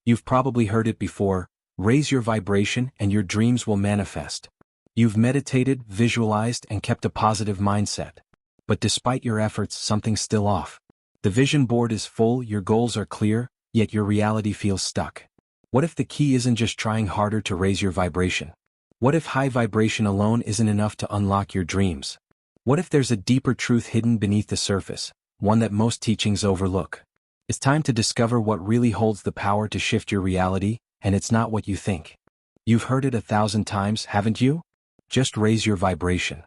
You've probably heard it before: raise your vibration and your dreams will manifest. You've meditated, visualized, and kept a positive mindset. But despite your efforts, something's still off. The vision board is full, your goals are clear, yet your reality feels stuck. What if the key isn't just trying harder to raise your vibration? What if high vibration alone isn't enough to unlock your dreams? What if there's a deeper truth hidden beneath the surface, one that most teachings overlook? It's time to discover what really holds the power to shift your reality, and it's not what you think. You've heard it 1,000 times, haven't you? Just raise your vibration.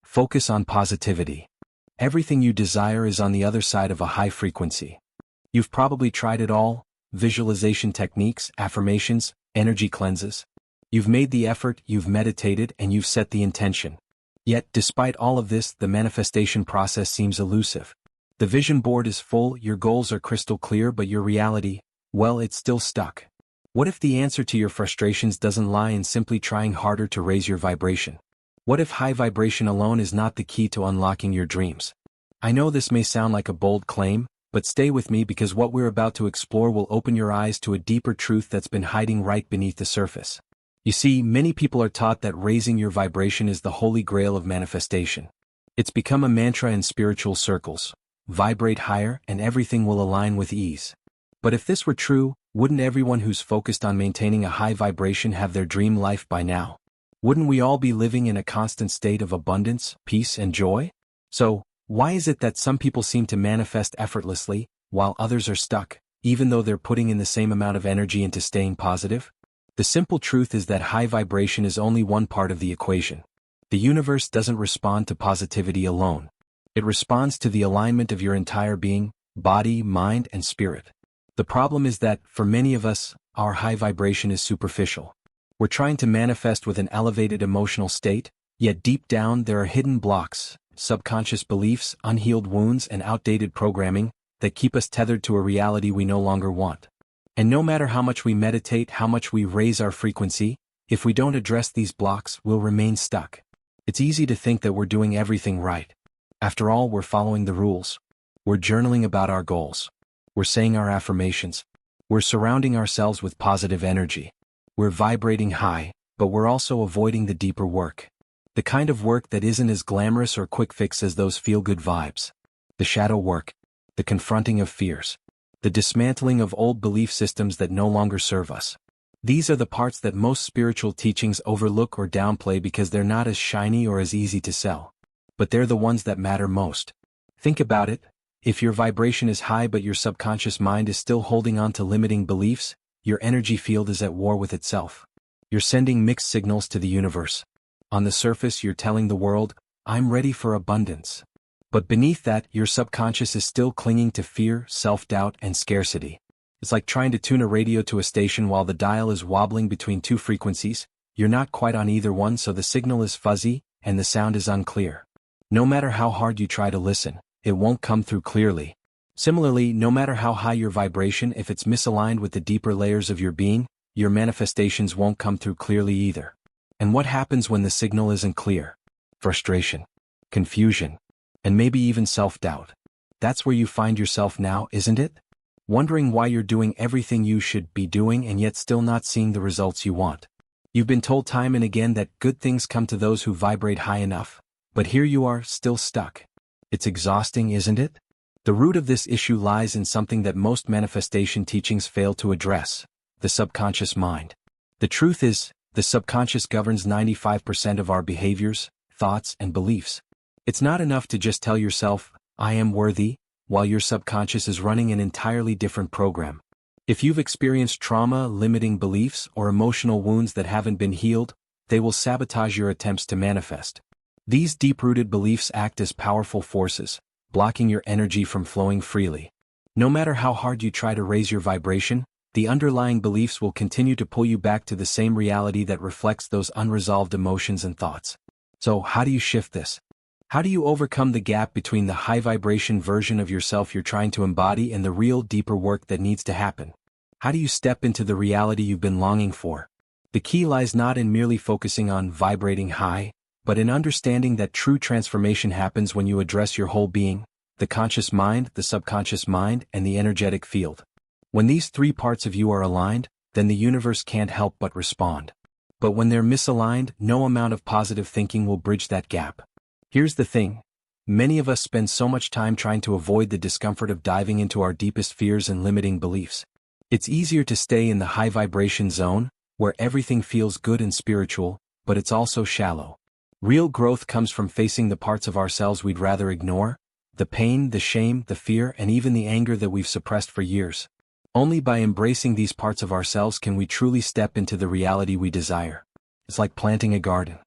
Focus on positivity. Everything you desire is on the other side of a high frequency. You've probably tried it all: visualization techniques, affirmations, energy cleanses. You've made the effort, you've meditated, and you've set the intention. Yet, despite all of this, the manifestation process seems elusive. The vision board is full, your goals are crystal clear, but your reality, well, it's still stuck. What if the answer to your frustrations doesn't lie in simply trying harder to raise your vibration? What if high vibration alone is not the key to unlocking your dreams? I know this may sound like a bold claim, but stay with me because what we're about to explore will open your eyes to a deeper truth that's been hiding right beneath the surface. You see, many people are taught that raising your vibration is the holy grail of manifestation. It's become a mantra in spiritual circles: vibrate higher and everything will align with ease. But if this were true, wouldn't everyone who's focused on maintaining a high vibration have their dream life by now? Wouldn't we all be living in a constant state of abundance, peace, and joy? So, why is it that some people seem to manifest effortlessly, while others are stuck, even though they're putting in the same amount of energy into staying positive? The simple truth is that high vibration is only one part of the equation. The universe doesn't respond to positivity alone. It responds to the alignment of your entire being, body, mind, and spirit. The problem is that, for many of us, our high vibration is superficial. We're trying to manifest with an elevated emotional state, yet deep down there are hidden blocks, subconscious beliefs, unhealed wounds, and outdated programming that keep us tethered to a reality we no longer want. And no matter how much we meditate, how much we raise our frequency, if we don't address these blocks, we'll remain stuck. It's easy to think that we're doing everything right. After all, we're following the rules. We're journaling about our goals. We're saying our affirmations. We're surrounding ourselves with positive energy. We're vibrating high, but we're also avoiding the deeper work. The kind of work that isn't as glamorous or quick fix as those feel-good vibes. The shadow work. The confronting of fears. The dismantling of old belief systems that no longer serve us. These are the parts that most spiritual teachings overlook or downplay because they're not as shiny or as easy to sell. But they're the ones that matter most. Think about it. If your vibration is high but your subconscious mind is still holding on to limiting beliefs, your energy field is at war with itself. You're sending mixed signals to the universe. On the surface, you're telling the world, "I'm ready for abundance." But beneath that, your subconscious is still clinging to fear, self-doubt, and scarcity. It's like trying to tune a radio to a station while the dial is wobbling between two frequencies. You're not quite on either one, so the signal is fuzzy, and the sound is unclear. No matter how hard you try to listen, it won't come through clearly. Similarly, no matter how high your vibration, if it's misaligned with the deeper layers of your being, your manifestations won't come through clearly either. And what happens when the signal isn't clear? Frustration, confusion, and maybe even self-doubt. That's where you find yourself now, isn't it? Wondering why you're doing everything you should be doing and yet still not seeing the results you want. You've been told time and again that good things come to those who vibrate high enough. But here you are, still stuck. It's exhausting, isn't it? The root of this issue lies in something that most manifestation teachings fail to address: the subconscious mind. The truth is, the subconscious governs 95% of our behaviors, thoughts, and beliefs. It's not enough to just tell yourself, "I am worthy," while your subconscious is running an entirely different program. If you've experienced trauma, limiting beliefs, or emotional wounds that haven't been healed, they will sabotage your attempts to manifest. These deep-rooted beliefs act as powerful forces, blocking your energy from flowing freely. No matter how hard you try to raise your vibration, the underlying beliefs will continue to pull you back to the same reality that reflects those unresolved emotions and thoughts. So, how do you shift this? How do you overcome the gap between the high-vibration version of yourself you're trying to embody and the real, deeper work that needs to happen? How do you step into the reality you've been longing for? The key lies not in merely focusing on vibrating high, but in understanding that true transformation happens when you address your whole being, the conscious mind, the subconscious mind, and the energetic field. When these three parts of you are aligned, then the universe can't help but respond. But when they're misaligned, no amount of positive thinking will bridge that gap. Here's the thing. Many of us spend so much time trying to avoid the discomfort of diving into our deepest fears and limiting beliefs. It's easier to stay in the high vibration zone, where everything feels good and spiritual, but it's also shallow. Real growth comes from facing the parts of ourselves we'd rather ignore, the pain, the shame, the fear, and even the anger that we've suppressed for years. Only by embracing these parts of ourselves can we truly step into the reality we desire. It's like planting a garden.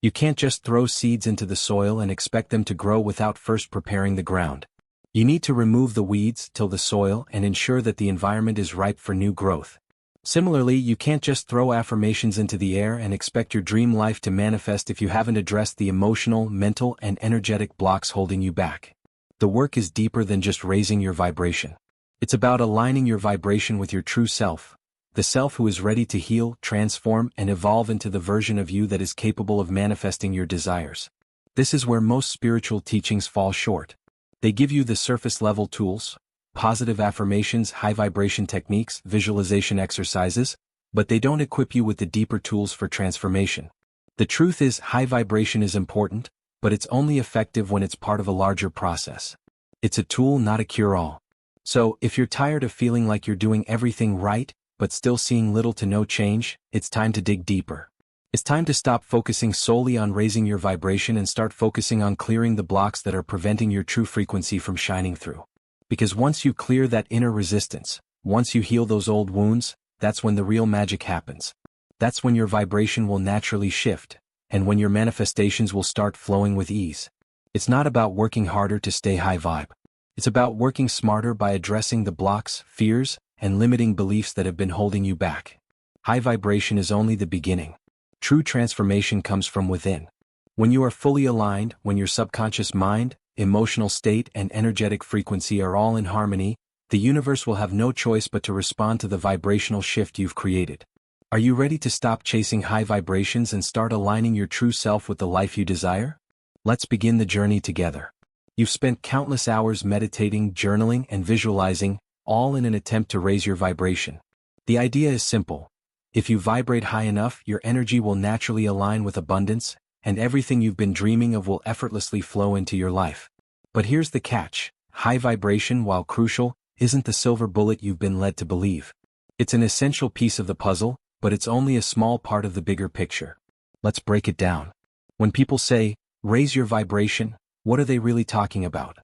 You can't just throw seeds into the soil and expect them to grow without first preparing the ground. You need to remove the weeds, till the soil, and ensure that the environment is ripe for new growth. Similarly, you can't just throw affirmations into the air and expect your dream life to manifest if you haven't addressed the emotional, mental, and energetic blocks holding you back. The work is deeper than just raising your vibration. It's about aligning your vibration with your true self, the self who is ready to heal, transform, and evolve into the version of you that is capable of manifesting your desires. This is where most spiritual teachings fall short. They give you the surface-level tools, positive affirmations, high-vibration techniques, visualization exercises, but they don't equip you with the deeper tools for transformation. The truth is, high vibration is important, but it's only effective when it's part of a larger process. It's a tool, not a cure-all. So, if you're tired of feeling like you're doing everything right, but still seeing little to no change, it's time to dig deeper. It's time to stop focusing solely on raising your vibration and start focusing on clearing the blocks that are preventing your true frequency from shining through. Because once you clear that inner resistance, once you heal those old wounds, that's when the real magic happens. That's when your vibration will naturally shift, and when your manifestations will start flowing with ease. It's not about working harder to stay high vibe. It's about working smarter by addressing the blocks, fears, and limiting beliefs that have been holding you back. High vibration is only the beginning. True transformation comes from within. When you are fully aligned, when your subconscious mind, emotional state, and energetic frequency are all in harmony, the universe will have no choice but to respond to the vibrational shift you've created. Are you ready to stop chasing high vibrations and start aligning your true self with the life you desire? Let's begin the journey together. You've spent countless hours meditating, journaling, and visualizing, all in an attempt to raise your vibration. The idea is simple. If you vibrate high enough, your energy will naturally align with abundance, and everything you've been dreaming of will effortlessly flow into your life. But here's the catch. High vibration, while crucial, isn't the silver bullet you've been led to believe. It's an essential piece of the puzzle, but it's only a small part of the bigger picture. Let's break it down. When people say, raise your vibration, what are they really talking about?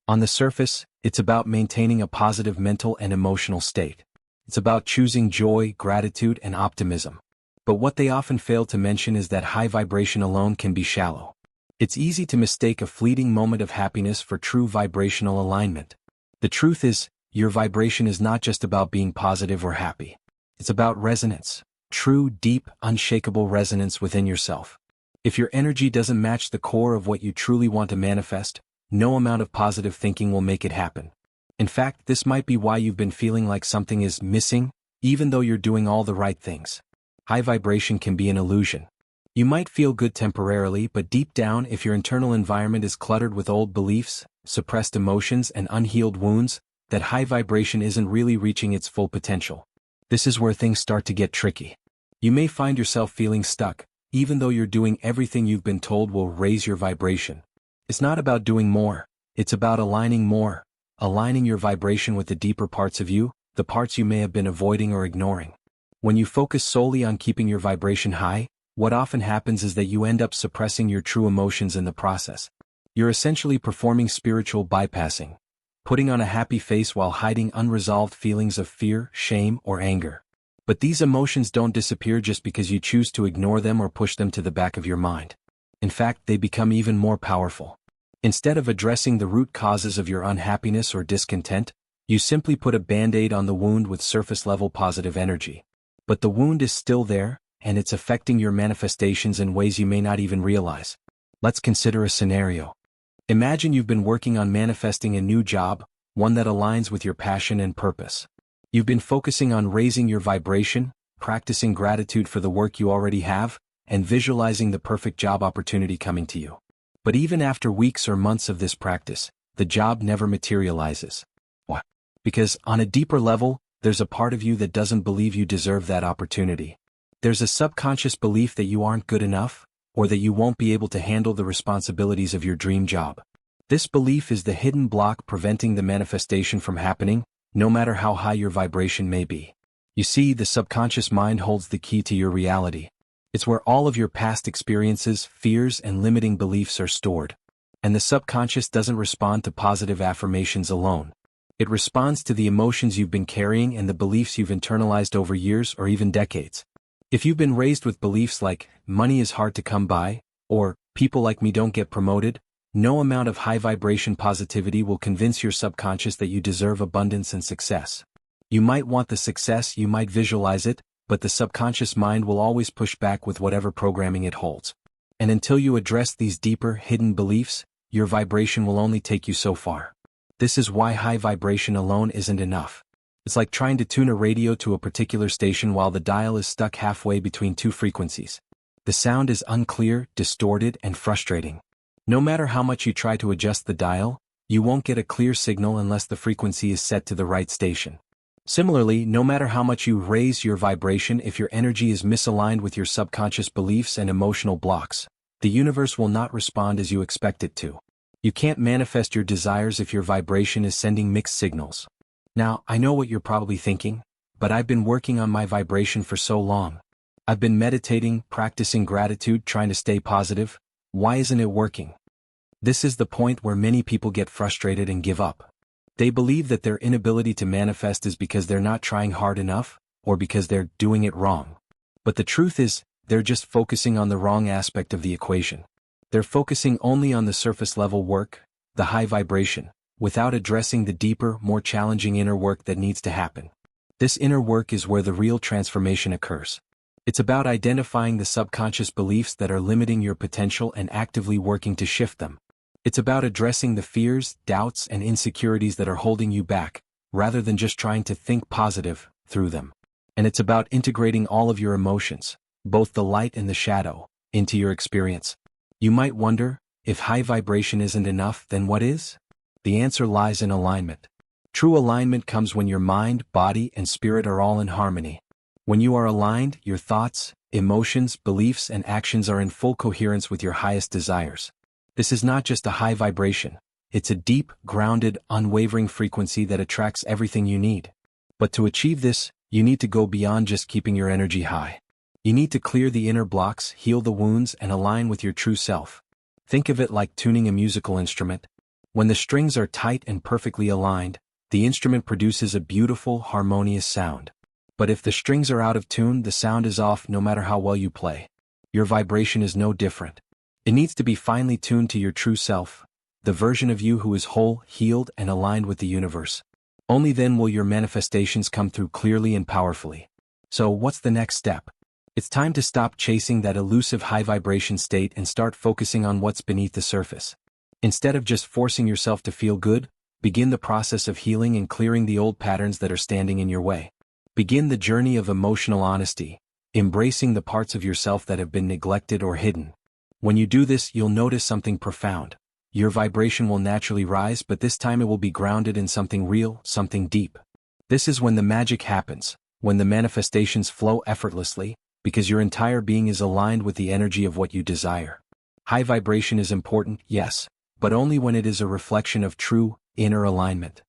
On the surface, it's about maintaining a positive mental and emotional state. It's about choosing joy, gratitude, and optimism. But what they often fail to mention is that high vibration alone can be shallow. It's easy to mistake a fleeting moment of happiness for true vibrational alignment. The truth is, your vibration is not just about being positive or happy. It's about resonance. True, deep, unshakable resonance within yourself. If your energy doesn't match the core of what you truly want to manifest, no amount of positive thinking will make it happen. In fact, this might be why you've been feeling like something is missing, even though you're doing all the right things. High vibration can be an illusion. You might feel good temporarily, but deep down, if your internal environment is cluttered with old beliefs, suppressed emotions, and unhealed wounds, that high vibration isn't really reaching its full potential. This is where things start to get tricky. You may find yourself feeling stuck, even though you're doing everything you've been told will raise your vibration. It's not about doing more, it's about aligning more, aligning your vibration with the deeper parts of you, the parts you may have been avoiding or ignoring. When you focus solely on keeping your vibration high, what often happens is that you end up suppressing your true emotions in the process. You're essentially performing spiritual bypassing, putting on a happy face while hiding unresolved feelings of fear, shame, or anger. But these emotions don't disappear just because you choose to ignore them or push them to the back of your mind. In fact, they become even more powerful. Instead of addressing the root causes of your unhappiness or discontent, you simply put a band-aid on the wound with surface-level positive energy. But the wound is still there, and it's affecting your manifestations in ways you may not even realize. Let's consider a scenario. Imagine you've been working on manifesting a new job, one that aligns with your passion and purpose. You've been focusing on raising your vibration, practicing gratitude for the work you already have, and visualizing the perfect job opportunity coming to you. But even after weeks or months of this practice, the job never materializes. Why? Because on a deeper level, there's a part of you that doesn't believe you deserve that opportunity. There's a subconscious belief that you aren't good enough, or that you won't be able to handle the responsibilities of your dream job. This belief is the hidden block preventing the manifestation from happening, no matter how high your vibration may be. You see, the subconscious mind holds the key to your reality. It's where all of your past experiences, fears, and limiting beliefs are stored. And the subconscious doesn't respond to positive affirmations alone. It responds to the emotions you've been carrying and the beliefs you've internalized over years or even decades. If you've been raised with beliefs like, money is hard to come by, or, people like me don't get promoted, no amount of high vibration positivity will convince your subconscious that you deserve abundance and success. You might want the success, you might visualize it, but the subconscious mind will always push back with whatever programming it holds. And until you address these deeper, hidden beliefs, your vibration will only take you so far. This is why high vibration alone isn't enough. It's like trying to tune a radio to a particular station while the dial is stuck halfway between two frequencies. The sound is unclear, distorted, and frustrating. No matter how much you try to adjust the dial, you won't get a clear signal unless the frequency is set to the right station. Similarly, no matter how much you raise your vibration, if your energy is misaligned with your subconscious beliefs and emotional blocks, the universe will not respond as you expect it to. You can't manifest your desires if your vibration is sending mixed signals. Now, I know what you're probably thinking, but I've been working on my vibration for so long. I've been meditating, practicing gratitude, trying to stay positive. Why isn't it working? This is the point where many people get frustrated and give up. They believe that their inability to manifest is because they're not trying hard enough, or because they're doing it wrong. But the truth is, they're just focusing on the wrong aspect of the equation. They're focusing only on the surface level work, the high vibration, without addressing the deeper, more challenging inner work that needs to happen. This inner work is where the real transformation occurs. It's about identifying the subconscious beliefs that are limiting your potential and actively working to shift them. It's about addressing the fears, doubts, and insecurities that are holding you back, rather than just trying to think positive through them. And it's about integrating all of your emotions, both the light and the shadow, into your experience. You might wonder, if high vibration isn't enough, then what is? The answer lies in alignment. True alignment comes when your mind, body, and spirit are all in harmony. When you are aligned, your thoughts, emotions, beliefs, and actions are in full coherence with your highest desires. This is not just a high vibration, it's a deep, grounded, unwavering frequency that attracts everything you need. But to achieve this, you need to go beyond just keeping your energy high. You need to clear the inner blocks, heal the wounds, and align with your true self. Think of it like tuning a musical instrument. When the strings are tight and perfectly aligned, the instrument produces a beautiful, harmonious sound. But if the strings are out of tune, the sound is off no matter how well you play. Your vibration is no different. It needs to be finely tuned to your true self, the version of you who is whole, healed, and aligned with the universe. Only then will your manifestations come through clearly and powerfully. So, what's the next step? It's time to stop chasing that elusive high vibration state and start focusing on what's beneath the surface. Instead of just forcing yourself to feel good, begin the process of healing and clearing the old patterns that are standing in your way. Begin the journey of emotional honesty, embracing the parts of yourself that have been neglected or hidden. When you do this, you'll notice something profound. Your vibration will naturally rise, but this time it will be grounded in something real, something deep. This is when the magic happens, when the manifestations flow effortlessly, because your entire being is aligned with the energy of what you desire. High vibration is important, yes, but only when it is a reflection of true, inner alignment.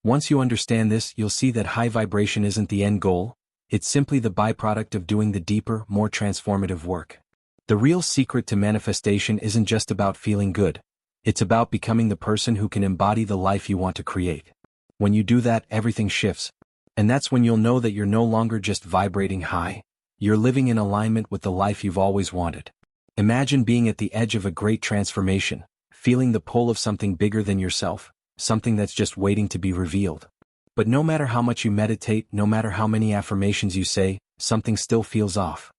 Once you understand this, you'll see that high vibration isn't the end goal, it's simply the byproduct of doing the deeper, more transformative work. The real secret to manifestation isn't just about feeling good, it's about becoming the person who can embody the life you want to create. When you do that, everything shifts, and that's when you'll know that you're no longer just vibrating high, you're living in alignment with the life you've always wanted. Imagine being at the edge of a great transformation, feeling the pull of something bigger than yourself, something that's just waiting to be revealed. But no matter how much you meditate, no matter how many affirmations you say, something still feels off.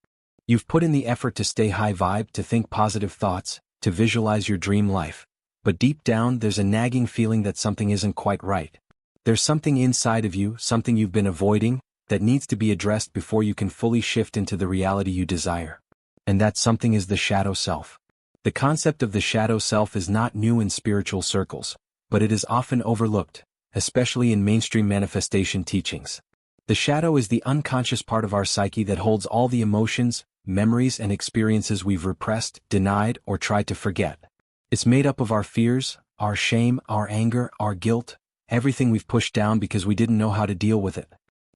You've put in the effort to stay high vibe, to think positive thoughts, to visualize your dream life. But deep down, there's a nagging feeling that something isn't quite right. There's something inside of you, something you've been avoiding, that needs to be addressed before you can fully shift into the reality you desire. And that something is the shadow self. The concept of the shadow self is not new in spiritual circles, but it is often overlooked, especially in mainstream manifestation teachings. The shadow is the unconscious part of our psyche that holds all the emotions, memories, and experiences we've repressed, denied, or tried to forget. It's made up of our fears, our shame, our anger, our guilt, everything we've pushed down because we didn't know how to deal with it.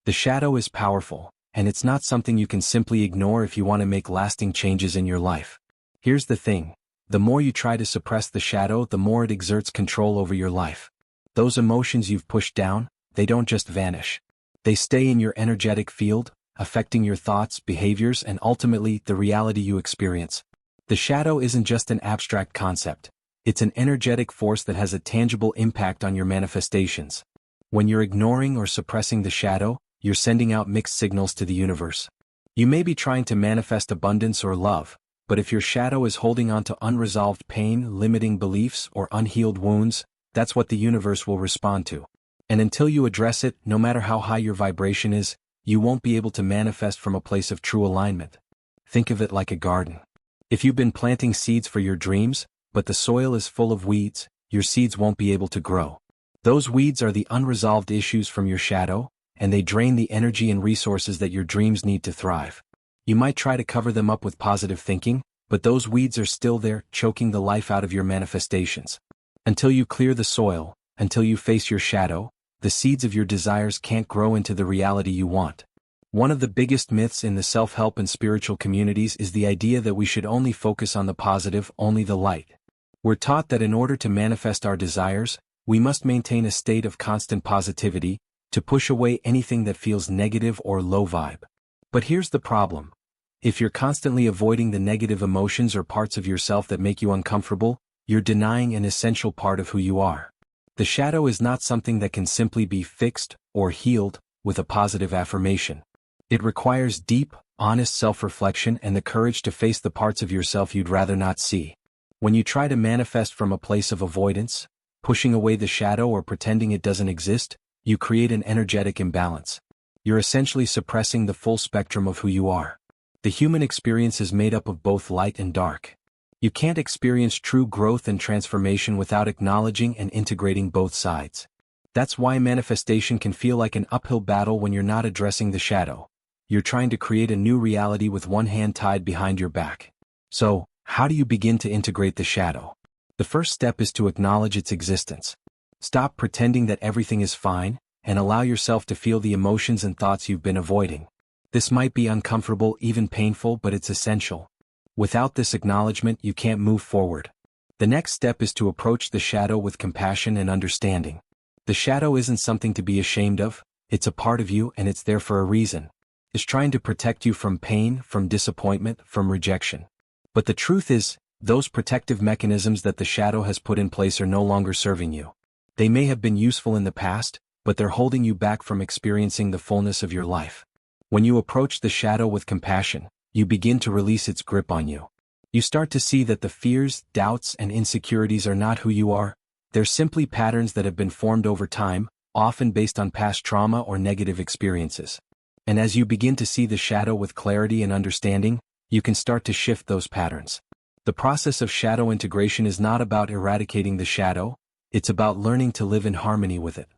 The shadow is powerful, and it's not something you can simply ignore if you want to make lasting changes in your life. Here's the thing. The more you try to suppress the shadow, the more it exerts control over your life. Those emotions you've pushed down, they don't just vanish. They stay in your energetic field, affecting your thoughts, behaviors, and ultimately the reality you experience. The shadow isn't just an abstract concept. It's an energetic force that has a tangible impact on your manifestations. When you're ignoring or suppressing the shadow, you're sending out mixed signals to the universe. You may be trying to manifest abundance or love, but if your shadow is holding on to unresolved pain, limiting beliefs, or unhealed wounds, that's what the universe will respond to. And until you address it, no matter how high your vibration is, you won't be able to manifest from a place of true alignment. Think of it like a garden. If you've been planting seeds for your dreams, but the soil is full of weeds, your seeds won't be able to grow. Those weeds are the unresolved issues from your shadow, and they drain the energy and resources that your dreams need to thrive. You might try to cover them up with positive thinking, but those weeds are still there, choking the life out of your manifestations. Until you clear the soil, until you face your shadow, the seeds of your desires can't grow into the reality you want. One of the biggest myths in the self-help and spiritual communities is the idea that we should only focus on the positive, only the light. We're taught that in order to manifest our desires, we must maintain a state of constant positivity, to push away anything that feels negative or low vibe. But here's the problem. If you're constantly avoiding the negative emotions or parts of yourself that make you uncomfortable, you're denying an essential part of who you are. The shadow is not something that can simply be fixed or healed with a positive affirmation. It requires deep, honest self-reflection and the courage to face the parts of yourself you'd rather not see. When you try to manifest from a place of avoidance, pushing away the shadow or pretending it doesn't exist, you create an energetic imbalance. You're essentially suppressing the full spectrum of who you are. The human experience is made up of both light and dark. You can't experience true growth and transformation without acknowledging and integrating both sides. That's why manifestation can feel like an uphill battle when you're not addressing the shadow. You're trying to create a new reality with one hand tied behind your back. So, how do you begin to integrate the shadow? The first step is to acknowledge its existence. Stop pretending that everything is fine, and allow yourself to feel the emotions and thoughts you've been avoiding. This might be uncomfortable, even painful, but it's essential. Without this acknowledgement, you can't move forward. The next step is to approach the shadow with compassion and understanding. The shadow isn't something to be ashamed of, it's a part of you and it's there for a reason. It's trying to protect you from pain, from disappointment, from rejection. But the truth is, those protective mechanisms that the shadow has put in place are no longer serving you. They may have been useful in the past, but they're holding you back from experiencing the fullness of your life. When you approach the shadow with compassion, you begin to release its grip on you. You start to see that the fears, doubts, and insecurities are not who you are. They're simply patterns that have been formed over time, often based on past trauma or negative experiences. And as you begin to see the shadow with clarity and understanding, you can start to shift those patterns. The process of shadow integration is not about eradicating the shadow, it's about learning to live in harmony with it.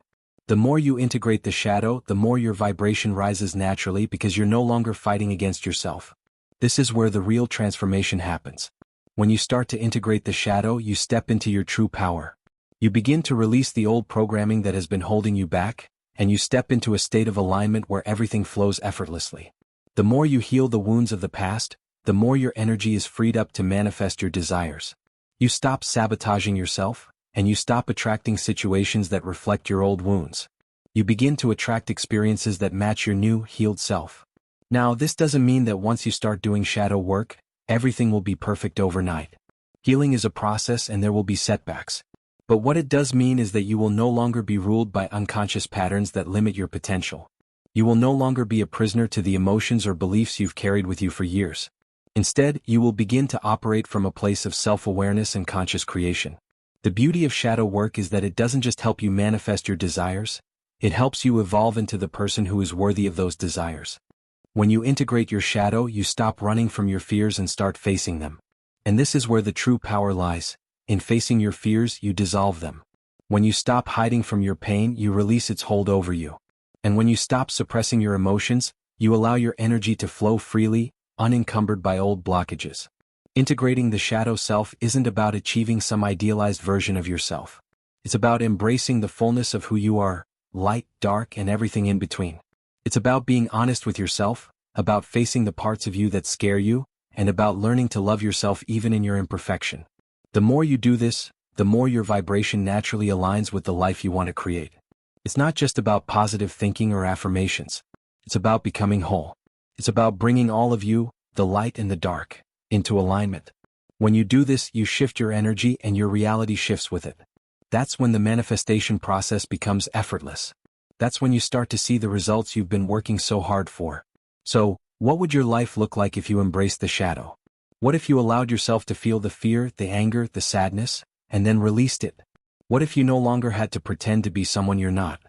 The more you integrate the shadow, the more your vibration rises naturally because you're no longer fighting against yourself. This is where the real transformation happens. When you start to integrate the shadow, you step into your true power. You begin to release the old programming that has been holding you back, and you step into a state of alignment where everything flows effortlessly. The more you heal the wounds of the past, the more your energy is freed up to manifest your desires. You stop sabotaging yourself, and you stop attracting situations that reflect your old wounds. You begin to attract experiences that match your new, healed self. Now, this doesn't mean that once you start doing shadow work, everything will be perfect overnight. Healing is a process and there will be setbacks. But what it does mean is that you will no longer be ruled by unconscious patterns that limit your potential. You will no longer be a prisoner to the emotions or beliefs you've carried with you for years. Instead, you will begin to operate from a place of self-awareness and conscious creation. The beauty of shadow work is that it doesn't just help you manifest your desires, it helps you evolve into the person who is worthy of those desires. When you integrate your shadow, you stop running from your fears and start facing them. And this is where the true power lies. In facing your fears, you dissolve them. When you stop hiding from your pain, you release its hold over you. And when you stop suppressing your emotions, you allow your energy to flow freely, unencumbered by old blockages. Integrating the shadow self isn't about achieving some idealized version of yourself. It's about embracing the fullness of who you are, light, dark, and everything in between. It's about being honest with yourself, about facing the parts of you that scare you, and about learning to love yourself even in your imperfection. The more you do this, the more your vibration naturally aligns with the life you want to create. It's not just about positive thinking or affirmations. It's about becoming whole. It's about bringing all of you, the light and the dark, into alignment. When you do this, you shift your energy and your reality shifts with it. That's when the manifestation process becomes effortless. That's when you start to see the results you've been working so hard for. So, what would your life look like if you embraced the shadow? What if you allowed yourself to feel the fear, the anger, the sadness, and then released it? What if you no longer had to pretend to be someone you're not?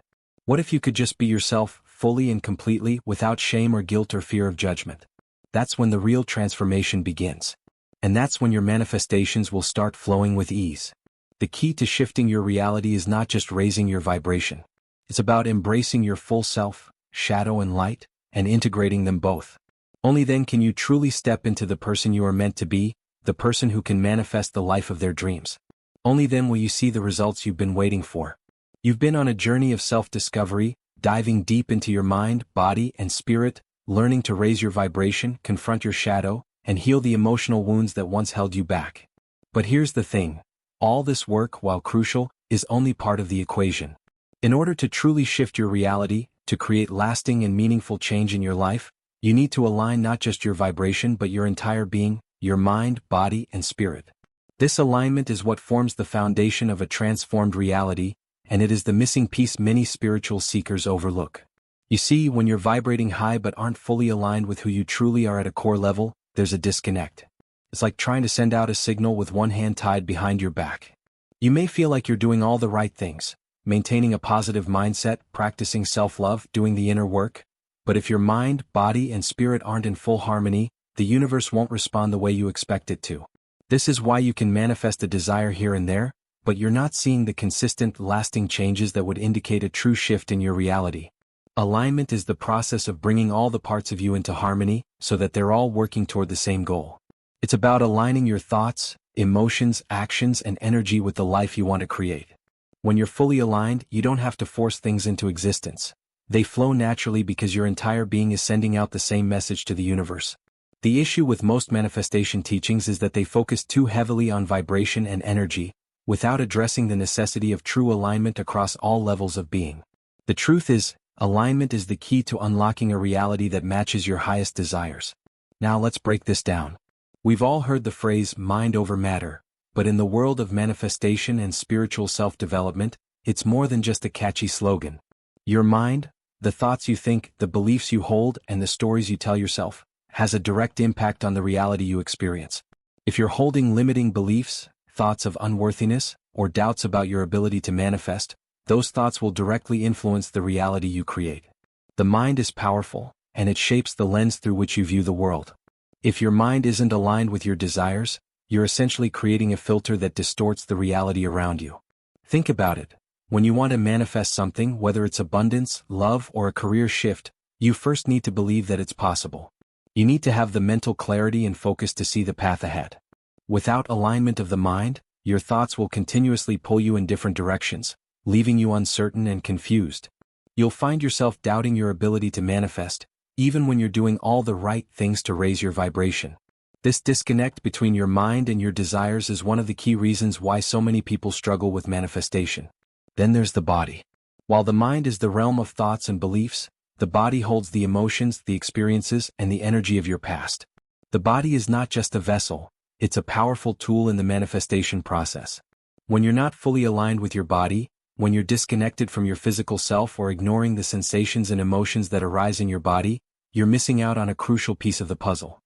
What if you could just be yourself, fully and completely, without shame or guilt or fear of judgment? That's when the real transformation begins. And that's when your manifestations will start flowing with ease. The key to shifting your reality is not just raising your vibration. It's about embracing your full self, shadow and light, and integrating them both. Only then can you truly step into the person you are meant to be, the person who can manifest the life of their dreams. Only then will you see the results you've been waiting for. You've been on a journey of self-discovery, diving deep into your mind, body, and spirit, learning to raise your vibration, confront your shadow, and heal the emotional wounds that once held you back. But here's the thing. All this work, while crucial, is only part of the equation. In order to truly shift your reality, to create lasting and meaningful change in your life, you need to align not just your vibration but your entire being, your mind, body, and spirit. This alignment is what forms the foundation of a transformed reality, and it is the missing piece many spiritual seekers overlook. You see, when you're vibrating high but aren't fully aligned with who you truly are at a core level, there's a disconnect. It's like trying to send out a signal with one hand tied behind your back. You may feel like you're doing all the right things, maintaining a positive mindset, practicing self-love, doing the inner work, but if your mind, body, and spirit aren't in full harmony, the universe won't respond the way you expect it to. This is why you can manifest a desire here and there, but you're not seeing the consistent, lasting changes that would indicate a true shift in your reality. Alignment is the process of bringing all the parts of you into harmony, so that they're all working toward the same goal. It's about aligning your thoughts, emotions, actions, and energy with the life you want to create. When you're fully aligned, you don't have to force things into existence. They flow naturally because your entire being is sending out the same message to the universe. The issue with most manifestation teachings is that they focus too heavily on vibration and energy, without addressing the necessity of true alignment across all levels of being. The truth is, alignment is the key to unlocking a reality that matches your highest desires. Now let's break this down. We've all heard the phrase mind over matter, but in the world of manifestation and spiritual self-development, it's more than just a catchy slogan. Your mind, the thoughts you think, the beliefs you hold, and the stories you tell yourself, has a direct impact on the reality you experience. If you're holding limiting beliefs, thoughts of unworthiness, or doubts about your ability to manifest, those thoughts will directly influence the reality you create. The mind is powerful, and it shapes the lens through which you view the world. If your mind isn't aligned with your desires, you're essentially creating a filter that distorts the reality around you. Think about it. When you want to manifest something, whether it's abundance, love, or a career shift, you first need to believe that it's possible. You need to have the mental clarity and focus to see the path ahead. Without alignment of the mind, your thoughts will continuously pull you in different directions, leaving you uncertain and confused. You'll find yourself doubting your ability to manifest, even when you're doing all the right things to raise your vibration. This disconnect between your mind and your desires is one of the key reasons why so many people struggle with manifestation. Then there's the body. While the mind is the realm of thoughts and beliefs, the body holds the emotions, the experiences, and the energy of your past. The body is not just a vessel, it's a powerful tool in the manifestation process. When you're not fully aligned with your body, when you're disconnected from your physical self or ignoring the sensations and emotions that arise in your body, you're missing out on a crucial piece of the puzzle.